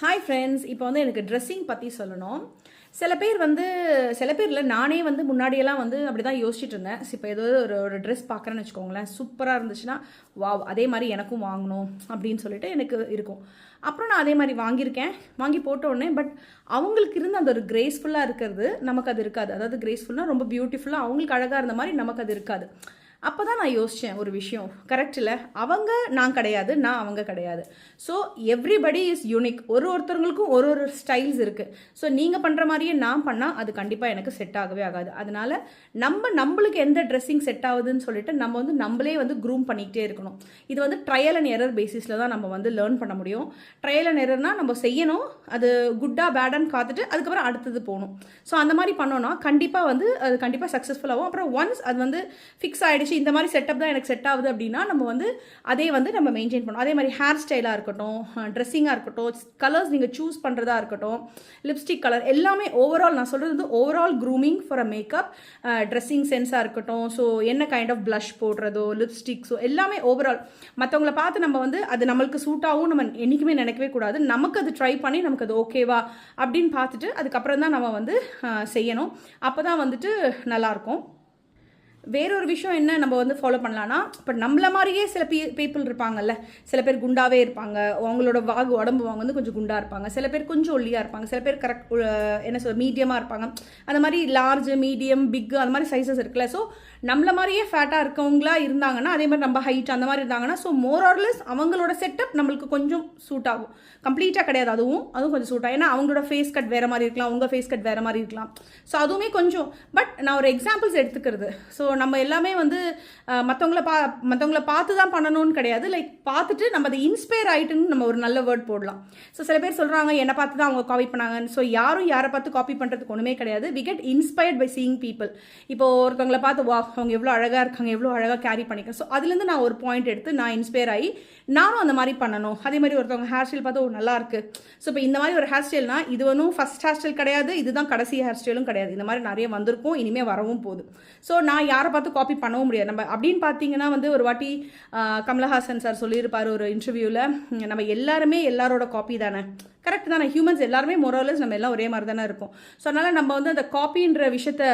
Hi friends. இப்போ வந்து எனக்கு ட்ரெஸ்ஸிங் பற்றி சொல்லணும். சில பேர் இல்லை, நானே வந்து முன்னாடியெல்லாம் வந்து அப்படி தான் யோசிச்சுட்டு இருந்தேன். இப்போ ஏதோ ஒரு ட்ரெஸ் பார்க்குறேன்னு வச்சுக்கோங்களேன், சூப்பராக இருந்துச்சுன்னா வாவ் அதே மாதிரி எனக்கும் வாங்கணும் அப்படின்னு சொல்லிட்டு எனக்கு இருக்கும். அப்புறம் நான் அதே மாதிரி வாங்கியிருக்கேன், வாங்கி போட்ட உடனே பட் அவங்களுக்கு இருந்து அந்த ஒரு கிரேஸ்ஃபுல்லாக இருக்கிறது நமக்கு அது இருக்காது. அதாவது கிரேஸ்ஃபுல்லாக ரொம்ப பியூட்டிஃபுல்லாக அவங்களுக்கு அழகாக இருந்த மாதிரி நமக்கு அது இருக்காது. அப்போ தான் நான் யோசித்தேன் ஒரு விஷயம், கரெக்ட் இல்லை, நான் கிடையாது, நான் அவங்க கிடையாது. So everybody is unique. ஒருத்தவங்களுக்கும் ஒரு ஸ்டைல்ஸ் இருக்குது. ஸோ நீங்கள் பண்ணுற மாதிரியே நான் பண்ணால் அது கண்டிப்பாக எனக்கு செட் ஆகவே ஆகாது. அதனால நம்மளுக்கு எந்த ட்ரெஸ்ஸிங் செட் ஆகுதுன்னு சொல்லிட்டு நம்ம வந்து நம்மளே வந்து க்ரூம் பண்ணிக்கிட்டே இருக்கணும். இது வந்து ட்ரையல் அண்ட் எரர் பேசிஸில் தான் நம்ம வந்து லேர்ன் பண்ண முடியும். ட்ரையல் அண்ட் எரர்னால் நம்ம செய்யணும், அது குட்டாக பேடான்னு பார்த்துட்டு அதுக்கப்புறம் அடுத்தது போகணும். ஸோ அந்த மாதிரி பண்ணோன்னா கண்டிப்பாக வந்து அது கண்டிப்பாக சக்ஸஸ்ஃபுல்லாகும். அப்புறம் ஒன்ஸ் அது வந்து ஃபிக்ஸ் ஆகிடுச்சு, இந்த மாதிரி செட்டப் தான் எனக்கு செட் ஆகுது அப்படின்னா நம்ம வந்து அதே வந்து நம்ம மெயின்டைன் பண்ணணும். அதே மாதிரி ஹேர் ஸ்டைலாக இருக்கட்டும், ட்ரெஸ்ஸிங்காக இருக்கட்டும், கலர்ஸ் நீங்கள் சூஸ் பண்ணுறதா இருக்கட்டும், லிப்ஸ்டிக் கலர் எல்லாமே ஓவரால் நான் சொல்கிறது வந்து overall grooming for a makeup, dressing சென்ஸாக இருக்கட்டும், ஸோ என்ன கைண்ட் ஆஃப் ப்ளஷ் போடுறதோ, லிப்ஸ்டிக்ஸோ எல்லாமே ஓவரால் மற்றவங்களை பார்த்து நம்ம வந்து அது நம்மளுக்கு சூட் ஆகும் நம்ம என்றைக்குமே நினைக்கவே கூடாது. நமக்கு அது ட்ரை பண்ணி நமக்கு அது ஓகேவா அப்படின்னு பார்த்துட்டு அதுக்கப்புறம் தான் நம்ம வந்து செய்யணும். அப்போ தான் வந்துட்டு நல்லாயிருக்கும். வேறொரு விஷயம் என்ன நம்ம வந்து ஃபாலோ பண்ணலான்னா, இப்போ நம்மள மாதிரியே சில பீப்புள் இருப்பாங்கல்ல. சில பேர் குண்டாகவே இருப்பாங்க, அவங்களோட உடம்பு வந்து கொஞ்சம் குண்டாக இருப்பாங்க. சில பேர் கொஞ்சம் ஒல்லியாக இருப்பாங்க. சில பேர் கரெக்ட் என்ன சொல்ல மீடியமாக இருப்பாங்க. அந்த மாதிரி லார்ஜ், மீடியம், பிக் அந்த மாதிரி சைஸஸ் இருக்குல்ல. ஸோ நம்மள மாதிரியே ஃபேட்டாக இருக்கவங்களா இருந்தாங்கன்னா, அதே மாதிரி நம்ம ஹைட் அந்த மாதிரி இருந்தாங்கன்னா, ஸோ மோர் ஆர்லெஸ் அவங்களோட செட்டப் நம்மளுக்கு கொஞ்சம் சூட் ஆகும். கம்ப்ளீட்டாக கிடையாது, அதுவும் கொஞ்சம் சூட் ஆகும். ஏன்னா அவங்களோட ஃபேஸ் கட் வேறு மாதிரி இருக்கலாம், உங்கள் ஃபேஸ் கட் வேறு மாதிரி இருக்கலாம். ஸோ அதுவுமே கொஞ்சம், பட் நான் ஒரு எக்ஸாம்பிள்ஸ் எடுத்துக்கிறது. ஸோ நம்ம எல்லாமே வந்து மற்றவங்கள பார்த்து தான் பண்ணணும்னு கிடையாது. லைக் பார்த்துட்டு நம்ம அதை இன்ஸ்பயர் ஆகிட்டுன்னு நம்ம ஒரு நல்ல வேர்ட் போடலாம். ஸோ சில பேர் சொல்கிறாங்க என்னை பார்த்து தான் அவங்க காப்பி பண்ணாங்க. ஸோ யாரும் யாரை பார்த்து காப்பி பண்ணுறதுக்கு ஒன்றுமே கிடையாது. We get inspired by seeing people. இப்போ ஒருத்தவங்களை பார்த்து வா அவங்க எவ்வளோ அழகாக இருக்காங்க, எவ்வளோ அழகாக கேரி பண்ணிக்க. ஸோ அதுலேருந்து நான் ஒரு பாயிண்ட் எடுத்து நான் இன்ஸ்பயர் ஆகி நானும் அந்த மாதிரி பண்ணணும். அதே மாதிரி ஒருத்தவங்க ஹேர் ஸ்டைல் பார்த்து நல்லா இருக்கு. ஸோ இப்போ இந்த மாதிரி ஒரு ஹேர் ஸ்டைல்னா இது ஒன்றும் ஃபஸ்ட் ஹேர் ஸ்டைல் கிடையாது, இதுதான் கடைசி ஹேர் ஸ்டைலும் கிடையாது. இந்த மாதிரி நிறைய வந்திருக்கும், இனிமேல் வரவும் போகுது. ஸோ நான் யாரை பார்த்து காப்பி பண்ணவும் முடியாது. நம்ம அப்படின்னு பார்த்தீங்கன்னா வந்து ஒரு வாட்டி கமலஹாசன் சார் சொல்லியிருப்பார் ஒரு இன்டர்வியூவில், நம்ம எல்லாருமே எல்லாரோட காப்பி தானே, கரெக்ட் தானே, ஹியூமன்ஸ் எல்லாருமே மொரலஸ் நம்ம எல்லாம் ஒரே மாதிரி தானே இருக்கும். ஸோ அதனால் நம்ம வந்து அந்த காப்பின்ற விஷயத்தை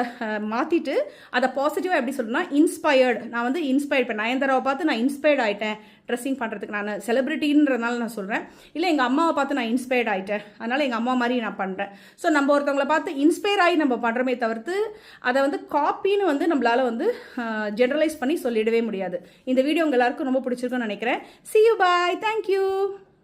மாற்றிட்டு அதை பாசிட்டிவாக எப்படி சொல்லணும்னா இன்ஸ்பயர்டு. நான் வந்து இன்ஸ்பயர்ட், இப்போ நயன்தாராவை பார்த்து நான் இன்ஸ்பயர்ட் ஆகிட்டேன் ட்ரெஸ்ஸிங் பண்ணுறதுக்கு. நான் செலிபிரிட்டின்றதுனால நான் சொல்கிறேன், இல்லை எங்கள் அம்மாவை பார்த்து நான் இன்ஸ்பயர்ட் ஆகிட்டேன், அதனால் எங்கள் அம்மா மாதிரி நான் பண்ணுறேன். ஸோ நம்ம ஒருத்தவங்களை பார்த்து இன்ஸ்பயர் ஆகி நம்ம பண்ணுறமே தவிர்த்து அதை வந்து காப்பின்னு வந்து நம்மளால் வந்து ஜெனரலைஸ் பண்ணி சொல்லிடவே முடியாது. இந்த வீடியோ உங்கள் எல்லாருக்கும் ரொம்ப பிடிச்சிருக்குன்னு நினைக்கிறேன். See you, bye, thank you.